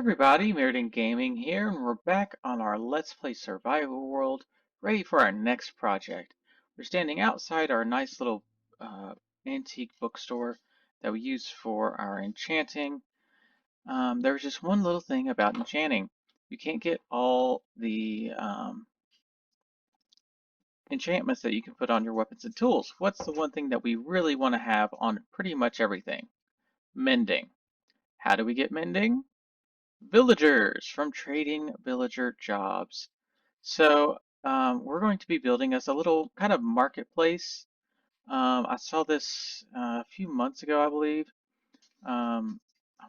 everybody, Mirrodin Gaming here, and we're back on our Let's Play Survival World, ready for our next project. We're standing outside our nice little uh, antique bookstore that we use for our enchanting. There's just one little thing about enchanting. You can't get all the enchantments that you can put on your weapons and tools. What's the one thing that we really want to have on pretty much everything? Mending. How do we get mending? Villagers from trading villager jobs. So we're going to be building us a little kind of marketplace. I saw this a few months ago, I believe. I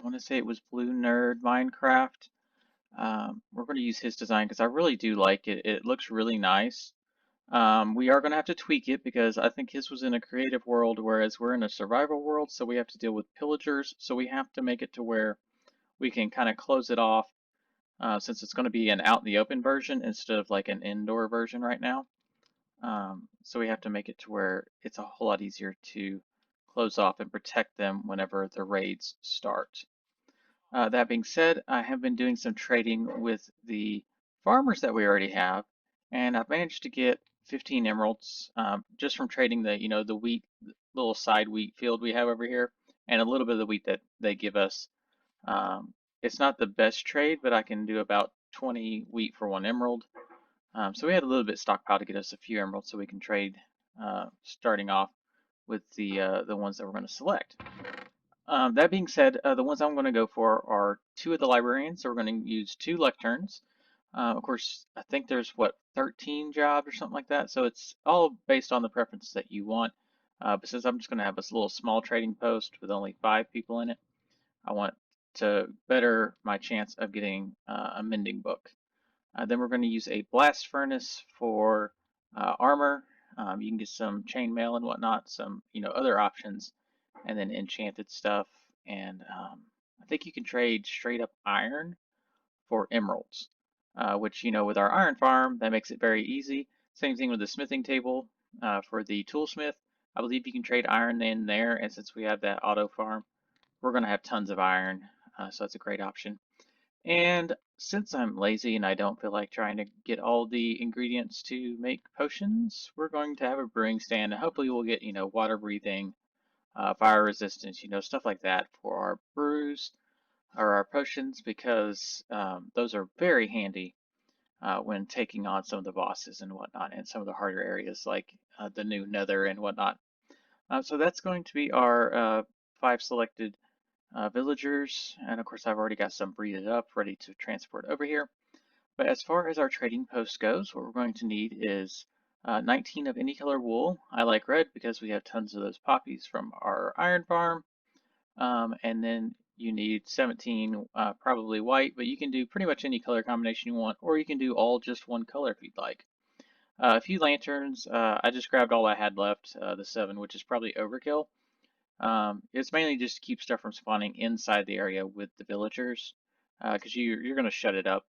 want to say it was BlueNerd Minecraft. We're going to use his design because I really do like it. It looks really nice. We are going to have to tweak it because I think his was in a creative world, whereas we're in a survival world, so we have to deal with pillagers. So we have to make it to where we can kind of close it off since it's going to be an out in the open version instead of like an indoor version right now. So we have to make it to where it's a whole lot easier to close off and protect them whenever the raids start. That being said, I have been doing some trading with the farmers that we already have, and I've managed to get 15 emeralds just from trading the wheat, little side wheat field we have over here, and a little bit of the wheat that they give us. It's not the best trade, but I can do about 20 wheat for 1 emerald. So we had a little bit stockpile to get us a few emeralds so we can trade starting off with the ones that we're going to select. That being said, the ones I'm going to go for are two of the librarians. So we're going to use two lecterns. Of course, I think there's 13 jobs or something like that. So it's all based on the preference that you want. But since I'm just going to have this little small trading post with only 5 people in it, I want to better my chance of getting a mending book. Then we're going to use a blast furnace for armor. You can get some chainmail and whatnot, some other options, and then enchanted stuff. And I think you can trade straight up iron for emeralds, which with our iron farm that makes it very easy. Same thing with the smithing table for the toolsmith. I believe you can trade iron in there, and since we have that auto farm, we're going to have tons of iron, so that's a great option. And since I'm lazy and I don't feel like trying to get all the ingredients to make potions, we're going to have a brewing stand. And hopefully we'll get, water breathing, fire resistance, stuff like that for our brews or our potions because those are very handy when taking on some of the bosses and whatnot and some of the harder areas like the new nether and whatnot. So that's going to be our 5 selected villagers, and of course I've already got some breeded up ready to transport over here. But as far as our trading post goes, what we're going to need is 19 of any color wool. I like red because we have tons of those poppies from our iron farm. And then you need 17 probably white, but you can do pretty much any color combination you want, or you can do all just one color if you'd like. A few lanterns, I just grabbed all I had left, the 7, which is probably overkill. It's mainly just to keep stuff from spawning inside the area with the villagers, because you're going to shut it up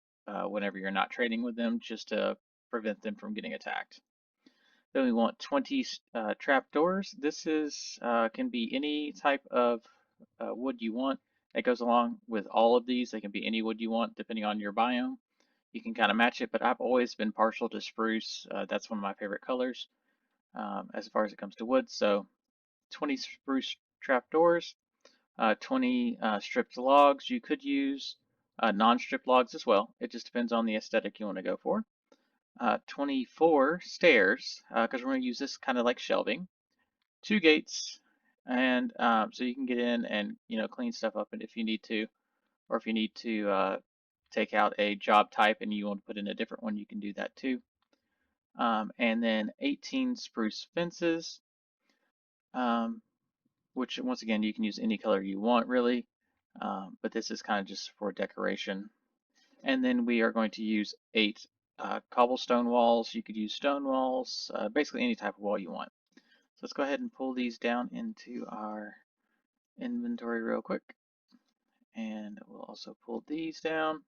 whenever you're not trading with them, just to prevent them from getting attacked. Then we want 20 trap doors. This is can be any type of wood you want. That goes along with all of these. They can be any wood you want, depending on your biome. You can kind of match it, but I've always been partial to spruce. That's one of my favorite colors as far as it comes to wood. So 20 spruce trapdoors, 20 stripped logs. You could use non-stripped logs as well. It just depends on the aesthetic you want to go for. 24 stairs, because we're going to use this kind of like shelving. 2 gates, and so you can get in and clean stuff up if you need to, or if you need to take out a job type and you want to put in a different one, you can do that too. And then 18 spruce fences. Which once again you can use any color you want really, but this is kind of just for decoration. And then we are going to use 8 cobblestone walls. You could use stone walls, basically any type of wall you want. So let's go ahead and pull these down into our inventory real quick. And we'll also pull these down.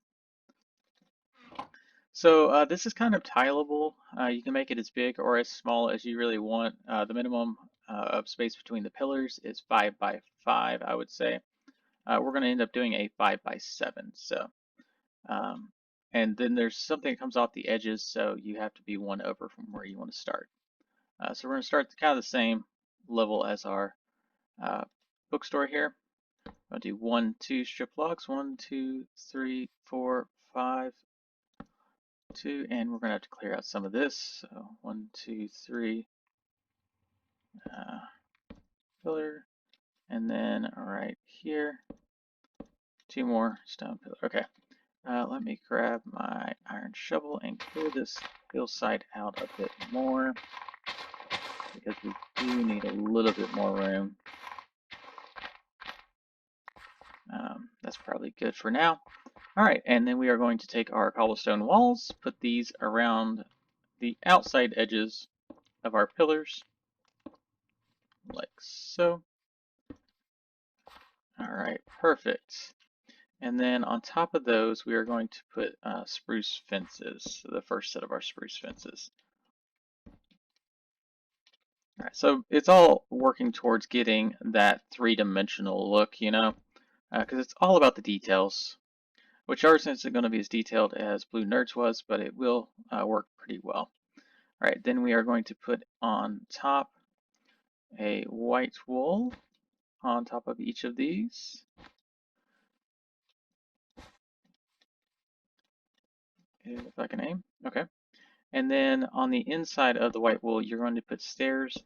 So this is kind of tileable. You can make it as big or as small as you really want. The minimum of space between the pillars is 5 by 5, I would say. We're going to end up doing a 5 by 7. So And then there's something that comes off the edges, so you have to be one over from where you want to start. So we're going to start kind of the same level as our bookstore here. I'll do 1, 2 strip logs, 1, 2, 3, 4, 5, 2, and we're going to have to clear out some of this. So 1, 2, 3, pillar, and then right here, 2 more stone pillar. Okay, let me grab my iron shovel and clear this hillside out a bit more because we do need a little bit more room. That's probably good for now. All right, and then we are going to take our cobblestone walls, put these around the outside edges of our pillars, like so. All right, perfect. And then on top of those, we are going to put spruce fences, so the first set of our spruce fences. All right, so it's all working towards getting that three-dimensional look, you know, because it's all about the details, which ours isn't going to be as detailed as BlueNerd's was, but it will work pretty well. All right, then we are going to put on top a white wool on top of each of these. If I can aim, okay. And then on the inside of the white wool, you're going to put stairs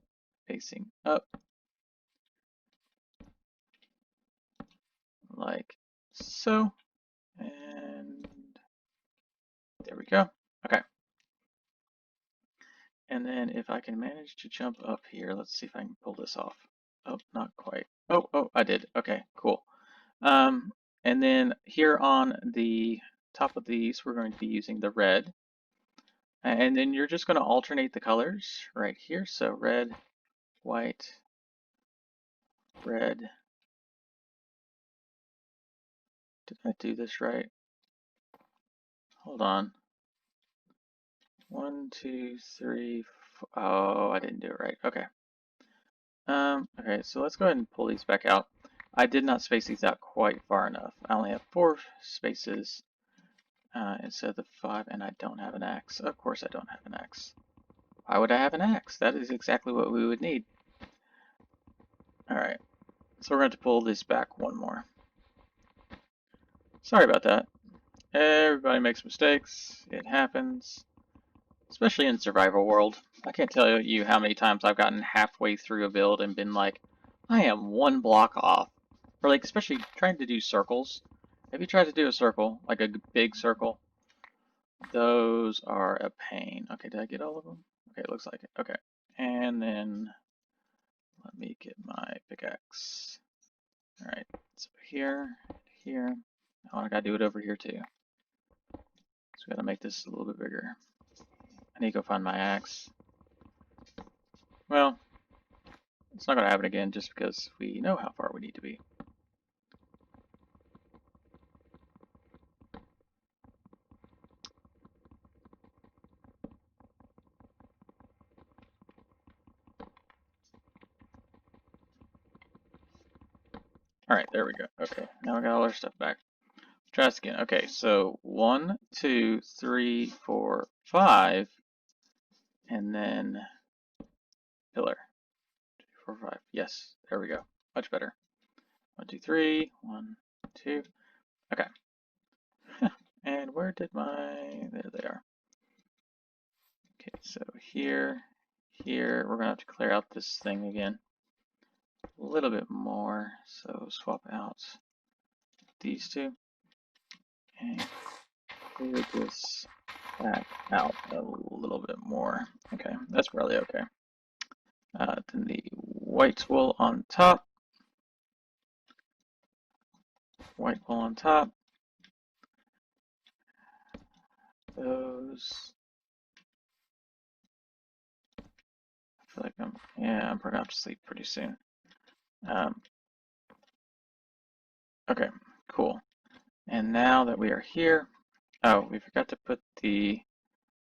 facing up, like so. And there we go. Okay. And then if I can manage to jump up here, let's see if I can pull this off. Oh, not quite. Oh, I did. Okay, cool. And then here on the top of these, we're going to be using the red. And then you're just going to alternate the colors right here. So red, white, red. Did I do this right? Hold on. 1, 2, 3, 4. Oh, I didn't do it right. Okay. Okay, so let's go ahead and pull these back out. I did not space these out quite far enough. I only have 4 spaces instead of the 5, and I don't have an axe. Of course I don't have an axe. Why would I have an axe? That is exactly what we would need. Alright, so we're going to pull this back one more. Sorry about that. Everybody makes mistakes. It happens. Especially in survival world. I can't tell you how many times I've gotten halfway through a build and been like, I am 1 block off. Or like, especially trying to do circles. If you try to do a circle, like a big circle, those are a pain. Okay, did I get all of them? Okay, it looks like it. Okay, and then let me get my pickaxe. All right, so here, here. Oh, I gotta do it over here too. So we gotta make this a little bit bigger. I need to go find my axe. Well, it's not gonna happen again just because we know how far we need to be. All right, there we go. Okay, now we got all our stuff back. Try this again. Okay, so 1, 2, 3, 4, 5, and then pillar. 2, 4, 5. Yes, there we go. Much better. 1, 2, 3. 1, 2. Okay. And where did my... There they are. Okay, so here, here, we're gonna have to clear out this thing again. A little bit more. So swap out these two. And clear this back out a little bit more. Okay, that's probably okay. Then the white wool on top. White wool on top. Those. I feel like I'm probably gonna have to sleep pretty soon. Okay, cool. And now that we are here, oh, we forgot to put the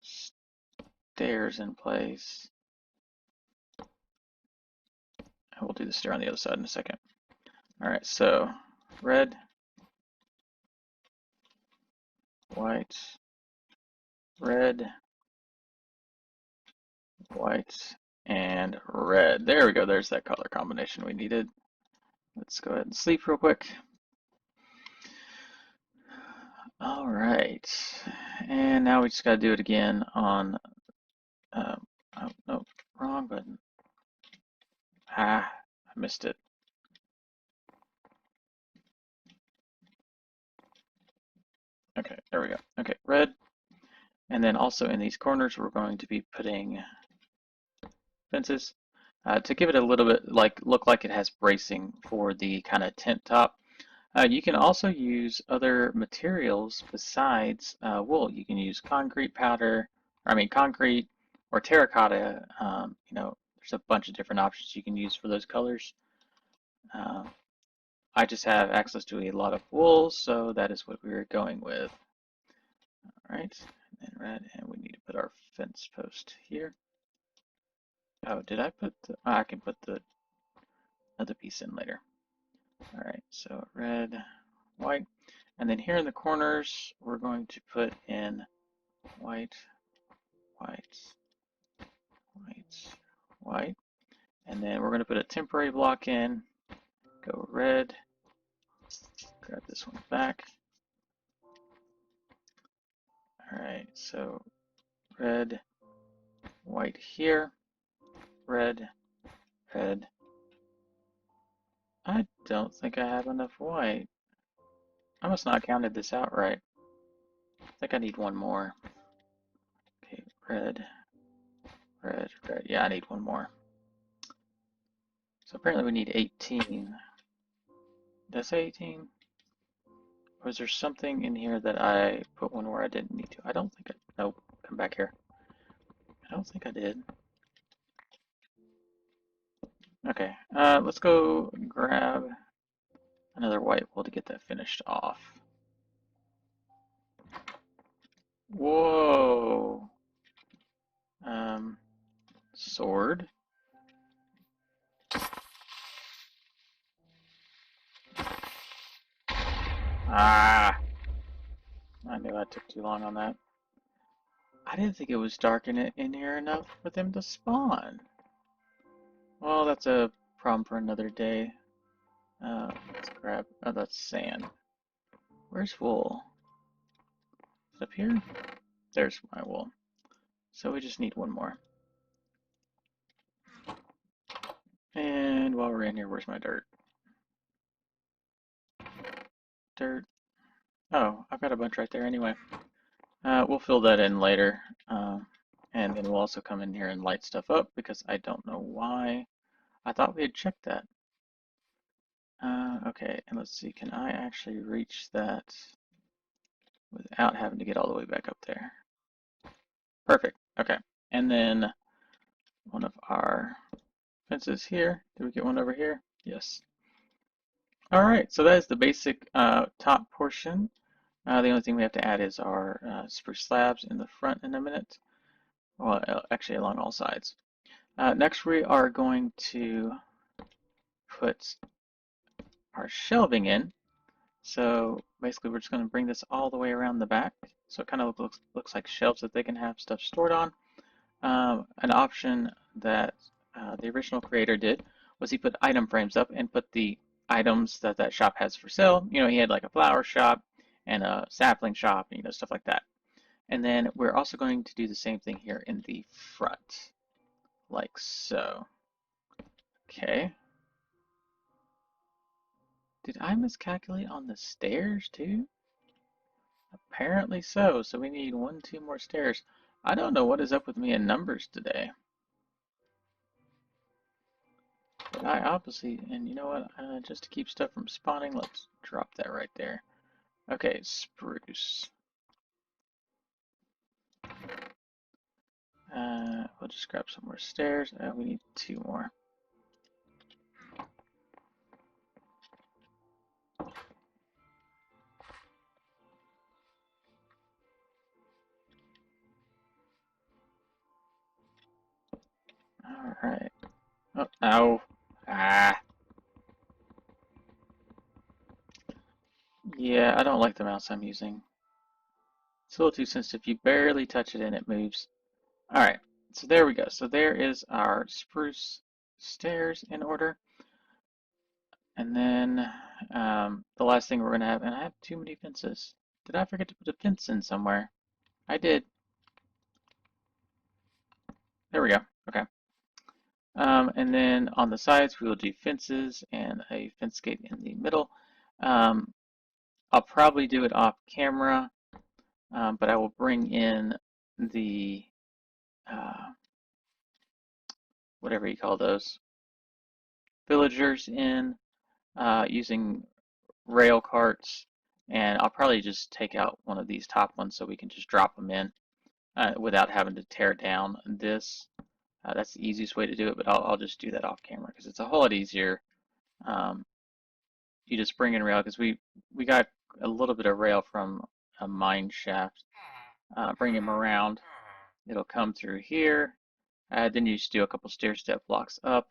stairs in place. I will do the stair on the other side in a second. All right, so red, white, red, white, and red. There we go. There's that color combination we needed. Let's go ahead and sleep real quick. All right. And now we just got to do it again on, oh, no, wrong button. I missed it. Okay, there we go. Okay, red. And then also in these corners, we're going to be putting fences to give it a little bit look like it has bracing for the kind of tent top. You can also use other materials besides wool. You can use concrete powder, concrete or terracotta. There's a bunch of different options you can use for those colors. I just have access to a lot of wool, so that is what we're going with. All right, and red, and we need to put our fence post here. Oh, did I put the, I can put the other piece in later. All right, so red, white, and then here in the corners, we're going to put in white, white, white, white, and then we're going to put a temporary block in, go red, grab this one back. All right, so red, white here, red, red. I don't think I have enough white. I must not have counted this out right. I think I need one more. Okay, red, red, red. Yeah, I need one more. So apparently we need 18. Did I say 18? Or is there something in here that I put one where I didn't need to? I don't think I, nope, come back here. I don't think I did. Okay, let's go grab another white wool to get that finished off. Whoa. Sword. Ah, I knew I took too long on that. I didn't think it was dark in here enough for them to spawn. Well, that's a problem for another day. Let's grab, oh, that's sand. Where's wool? Is it up here? There's my wool. So we just need one more. And while we're in here, where's my dirt? Dirt. Oh, I've got a bunch right there anyway. We'll fill that in later. And then we'll also come in here and light stuff up because I don't know why. I thought we had checked that. Okay, and let's see, can I actually reach that without having to get all the way back up there? Perfect, okay. And then one of our fences here. Did we get one over here? Yes. All right, so that is the basic top portion. The only thing we have to add is our spruce slabs in the front in a minute. Well, actually along all sides. Next we are going to put our shelving in. So basically we're just going to bring this all the way around the back. So it kind of looks like shelves that they can have stuff stored on. An option that the original creator did was he put item frames up and put the items that that shop has for sale. You know, he had like a flower shop and a sapling shop, you know, stuff like that. And then we're also going to do the same thing here in the front, like so. Okay. Did I miscalculate on the stairs too? Apparently so. So we need 1, 2 more stairs. I don't know what is up with me in numbers today. But I obviously, and you know what, just to keep stuff from spawning, let's drop that right there. Okay, spruce. We'll just grab some more stairs. We need 2 more. Alright. Oh, ow. Ah. Yeah, I don't like the mouse I'm using. It's a little too sensitive. You barely touch it and it moves. All right, so there we go. So there is our spruce stairs in order. And then the last thing we're going to have, and I have too many fences. Did I forget to put a fence in somewhere? I did. There we go. Okay. And then on the sides, we will do fences and a fence gate in the middle. Um, I'll probably do it off camera, but I will bring in the, uh, whatever you call those, villagers in using rail carts. And I'll probably just take out one of these top ones so we can just drop them in without having to tear down this. That's the easiest way to do it, but I'll just do that off camera because it's a whole lot easier. Um, you just bring in rail because we got a little bit of rail from a mine shaft. Bring them around. It'll come through here. Then you just do a couple stair step blocks up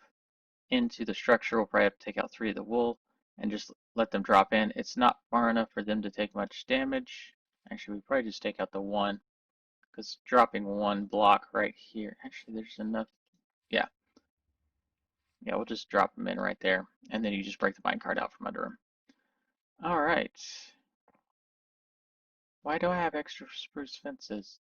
into the structure. We'll probably have to take out 3 of the wool and just let them drop in. It's not far enough for them to take much damage. Actually, we probably just take out the one because dropping 1 block right here. Actually, there's enough. Yeah, yeah, we'll just drop them in right there, and then you just break the minecart out from under them. All right. Why do I have extra spruce fences?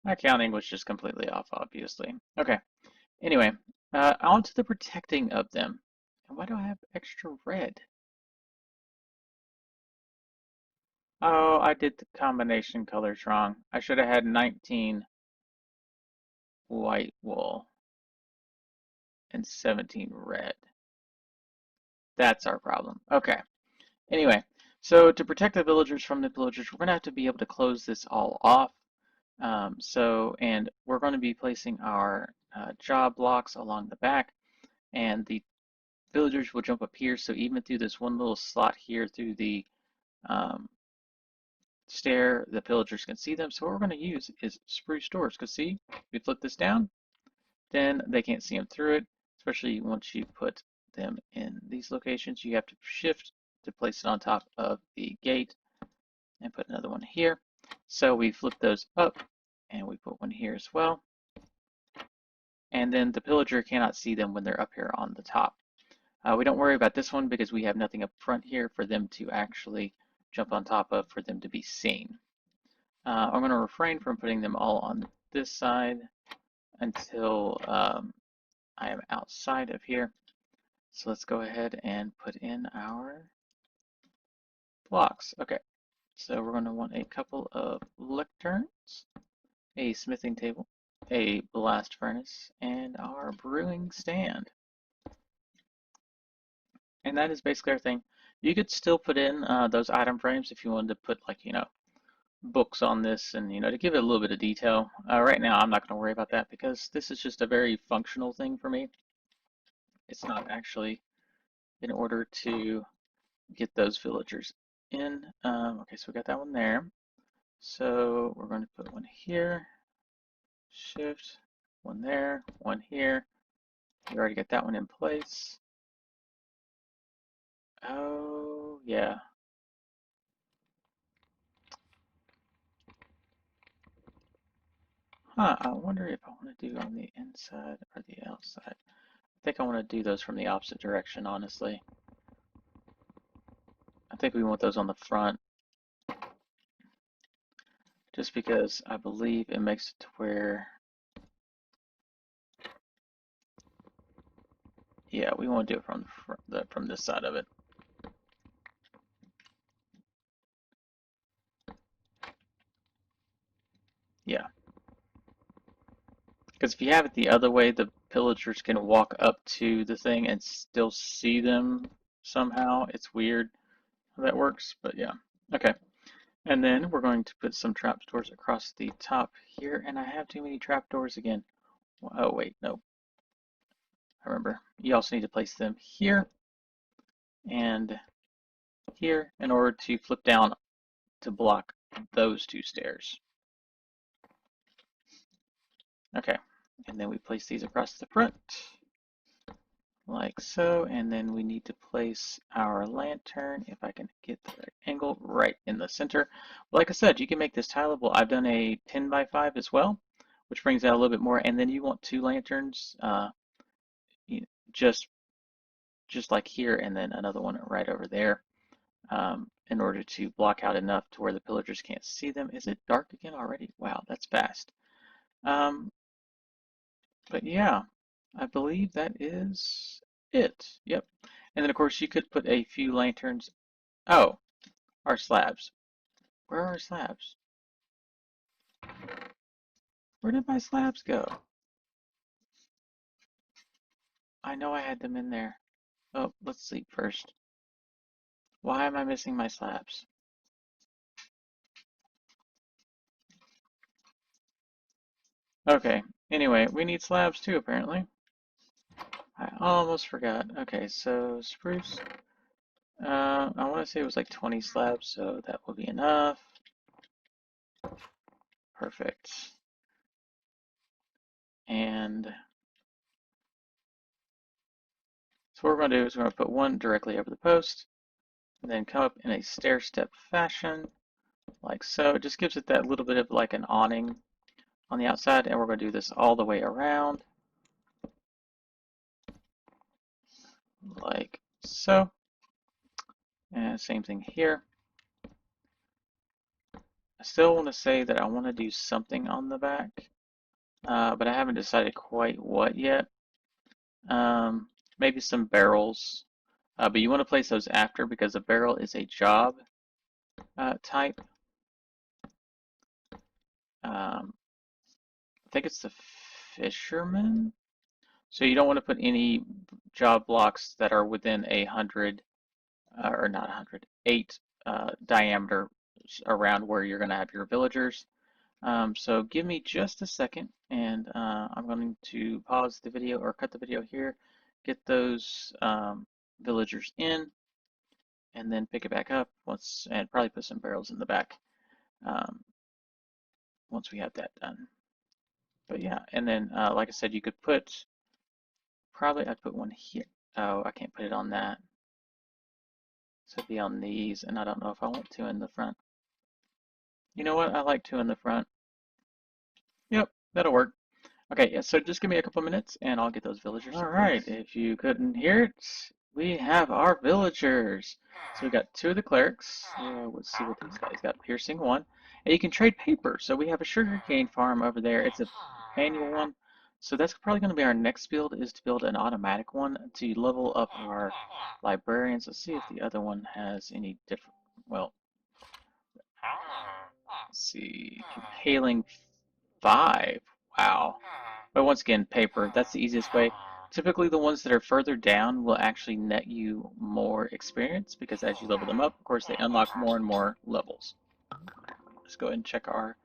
My counting was just completely off, obviously. Okay. Anyway, on to the protecting of them. And why do I have extra red? Oh, I did the combination colors wrong. I should have had 19 white wool and 17 red. That's our problem. Okay. Anyway, so to protect the villagers from the pillagers, we're going to have to be able to close this all off. And we're going to be placing our job blocks along the back, and the villagers will jump up here. So even through this one little slot here through the um, stair, the pillagers can see them. So what we're going to use is spruce doors, because see, we flip this down, then they can't see them through it, especially once you put them in these locations. You have to shift to place it on top of the gate and put another one here. So we flip those up and we put one here as well. And then the pillager cannot see them when they're up here on the top. We don't worry about this one because we have nothing up front here for them to actually jump on top of for them to be seen. I'm going to refrain from putting them all on this side until I am outside of here. So let's go ahead and put in our blocks. Okay, so we're going to want a couple of lecterns, a smithing table, a blast furnace, and our brewing stand. And that is basically everything. You could still put in those item frames if you wanted to put, like, books on this and, to give it a little bit of detail. Right now, I'm not going to worry about that because this is just a very functional thing for me. It's not actually in order to get those villagers in. Okay, so we got that one there. So we're going to put one here, shift, one there, one here. We already got that one in place. Oh, yeah. Huh, I wonder if I want to do on the inside or the outside. I think I want to do those from the opposite direction, honestly. I think we want those on the front just because I believe it makes it to where, yeah, we want to do it from from this side of it. Yeah. Because if you have it the other way, the pillagers can walk up to the thing and still see them somehow. It's weird how that works, but yeah. Okay. And then we're going to put some trapdoors across the top here, and I have too many trapdoors again. Oh, wait, no. I remember. You also need to place them here and here in order to flip down to block those 2 stairs. Okay, and then we place these across the front. like so, and then we need to place our lantern, if I can get the right angle, right in the center. Like I said, you can make this tileable. I've done a 10 by 5 as well, which brings out a little bit more, and then you want two lanterns, you know, just like here, and then another one right over there, in order to block out enough to where the pillagers can't see them. Is it dark again already? Wow, that's fast. Um, but yeah, I believe that is it. Yep. And then of course you could put a few lanterns. Oh, our slabs. Where are our slabs? Where did my slabs go? I know I had them in there. Oh, let's sleep first. Why am I missing my slabs? Okay, anyway, we need slabs too, apparently. I almost forgot. Okay, so spruce. I want to say it was like 20 slabs, so that will be enough. Perfect. And so what we're going to do is we're going to put one directly over the post, and then come up in a stair-step fashion, like so. It just gives it that little bit of like an awning on the outside, and we're going to do this all the way around, like so. And same thing here. I still want to say that I want to do something on the back, but I haven't decided quite what yet. Maybe some barrels, but you want to place those after because a barrel is a job type. I think it's the fisherman. So you don't want to put any job blocks that are within 100, or not 100, 8 diameter around where you're going to have your villagers. So give me just a second, and I'm going to pause the video or cut the video here, get those villagers in, and then pick it back up once, and probably put some barrels in the back um, once we have that done. But yeah, and then like I said, you could put, probably I'd put one here. Oh, I can't put it on that. So it'd be on these, and I don't know if I want two in the front. You know what? I like two in the front. Yep, that'll work. Okay, yeah, so just give me a couple minutes and I'll get those villagers. All right, if you couldn't hear it, we have our villagers. So we got two of the clerics. Let's see what these guys got. Piercing one. And you can trade paper. So we have a sugarcane farm over there. It's a manual one. So that's probably going to be our next build, is to build an automatic one to level up our librarians. Let's see if the other one has any different, well, let's see, impaling 5. Wow. But once again, paper, that's the easiest way. Typically, the ones that are further down will actually net you more experience because as you level them up, of course, they unlock more and more levels. Let's go ahead and check our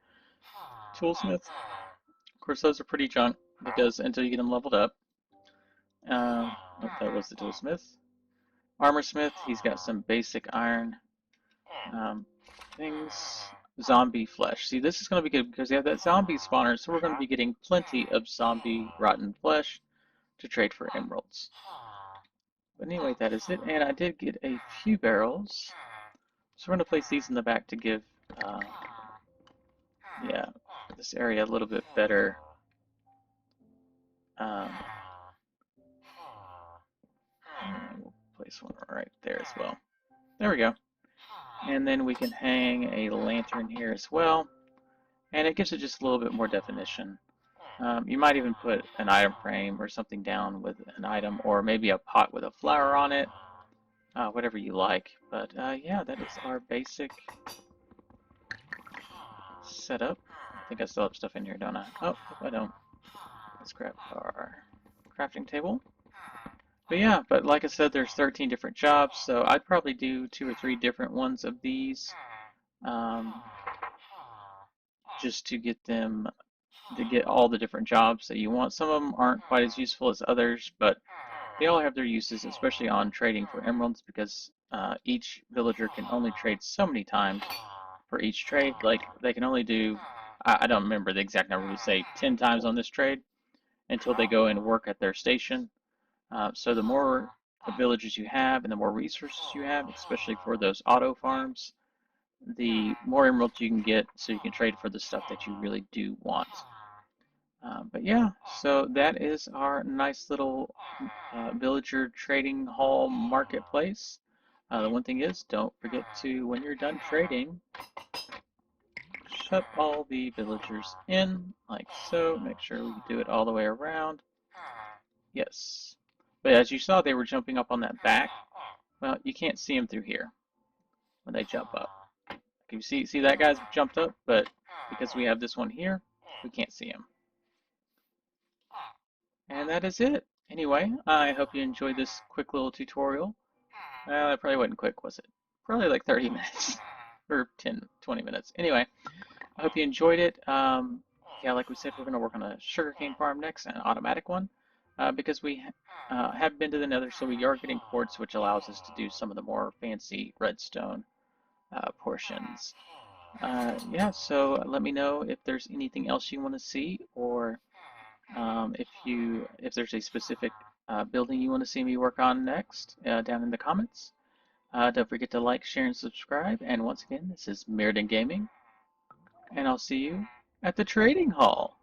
toolsmith. Of course, those are pretty junk because until you get them leveled up. Oh, that was the toolsmith. Armorsmith, he's got some basic iron things. Zombie flesh. See, this is going to be good because you have that zombie spawner, so we're going to be getting plenty of zombie rotten flesh to trade for emeralds. But anyway, that is it. And I did get a few barrels. So we're going to place these in the back to give, yeah, this area a little bit better. And we'll place one right there as well. There we go. And then we can hang a lantern here as well. And it gives it just a little bit more definition. You might even put an item frame or something down with an item, or maybe a pot with a flower on it. Whatever you like. But yeah, that is our basic setup. I think I still have stuff in here, don't I? Oh, I don't. Let's grab our crafting table. But yeah, but like I said, there's 13 different jobs, so I'd probably do 2 or 3 different ones of these, just to get them, to get all the different jobs that you want. Some of them aren't quite as useful as others, but they all have their uses, especially on trading for emeralds, because each villager can only trade so many times for each trade. Like, they can only do, I don't remember the exact number, we say 10 times on this trade until they go and work at their station. So the more villagers you have and the more resources you have, especially for those auto farms, the more emeralds you can get so you can trade for the stuff that you really do want. But yeah, so that is our nice little villager trading hall marketplace. The one thing is, don't forget to, when you're done trading, shut all the villagers in, like so. Make sure we do it all the way around. Yes. But as you saw, they were jumping up on that back. Well, you can't see them through here when they jump up. You see that guy's jumped up, but because we have this one here, we can't see him. And that is it. Anyway, I hope you enjoyed this quick little tutorial. Well, it probably wasn't quick, was it? Probably like 30 minutes or 10, 20 minutes. Anyway, I hope you enjoyed it. Yeah, like we said, we're going to work on a sugarcane farm next, an automatic one, because we have been to the nether, so we are getting quartz, which allows us to do some of the more fancy redstone portions. Yeah, so let me know if there's anything else you want to see, or if there's a specific building you want to see me work on next down in the comments. Don't forget to like, share, and subscribe. And once again, this is Mirrodin Gaming, and I'll see you at the trading hall.